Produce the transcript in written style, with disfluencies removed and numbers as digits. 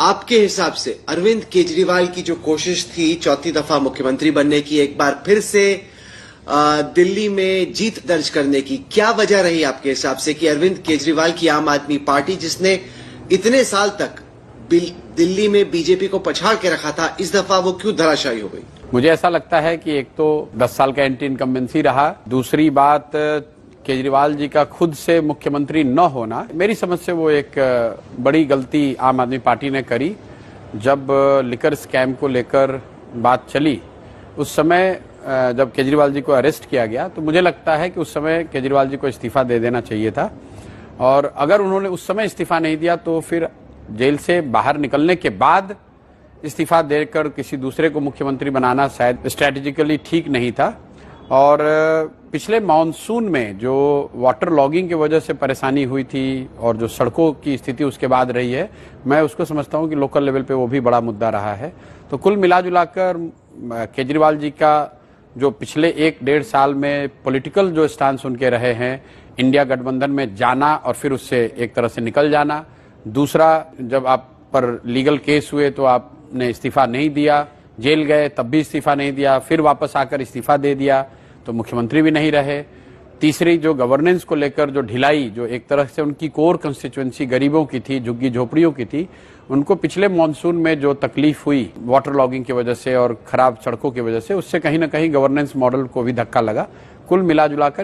आपके हिसाब से अरविंद केजरीवाल की जो कोशिश थी चौथी दफा मुख्यमंत्री बनने की, एक बार फिर से दिल्ली में जीत दर्ज करने की, क्या वजह रही आपके हिसाब से कि अरविंद केजरीवाल की आम आदमी पार्टी, जिसने इतने साल तक दिल्ली में बीजेपी को पछाड़ के रखा था, इस दफा वो क्यों धराशायी हो गई? मुझे ऐसा लगता है कि एक तो 10 साल का एंटी इनकम्बेंसी रहा, दूसरी बात केजरीवाल जी का खुद से मुख्यमंत्री न होना। मेरी समझ से वो एक बड़ी गलती आम आदमी पार्टी ने करी। जब लिकर स्कैम को लेकर बात चली, उस समय जब केजरीवाल जी को अरेस्ट किया गया, तो मुझे लगता है कि उस समय केजरीवाल जी को इस्तीफा दे देना चाहिए था। और अगर उन्होंने उस समय इस्तीफा नहीं दिया तो फिर जेल से बाहर निकलने के बाद इस्तीफा देकर किसी दूसरे को मुख्यमंत्री बनाना शायद स्ट्रैटेजिकली ठीक नहीं था। और पिछले मानसून में जो वाटर लॉगिंग की वजह से परेशानी हुई थी और जो सड़कों की स्थिति उसके बाद रही है, मैं उसको समझता हूं कि लोकल लेवल पे वो भी बड़ा मुद्दा रहा है। तो कुल मिलाजुलाकर केजरीवाल जी का जो पिछले 1-1.5 साल में पॉलिटिकल जो स्टांस उनके रहे हैं, इंडिया गठबंधन में जाना और फिर उससे एक तरह से निकल जाना, दूसरा जब आप पर लीगल केस हुए तो आपने इस्तीफा नहीं दिया, जेल गए तब भी इस्तीफा नहीं दिया, फिर वापस आकर इस्तीफा दे दिया तो मुख्यमंत्री भी नहीं रहे, तीसरी जो गवर्नेंस को लेकर जो ढिलाई, जो एक तरह से उनकी कोर कंस्टिट्यूएंसी गरीबों की थी, झुग्गी झोपड़ियों की थी, उनको पिछले मॉनसून में जो तकलीफ हुई वाटर लॉगिंग की वजह से और खराब सड़कों की वजह से, उससे कहीं ना कहीं गवर्नेंस मॉडल को भी धक्का लगा। कुल मिलाजुलाकर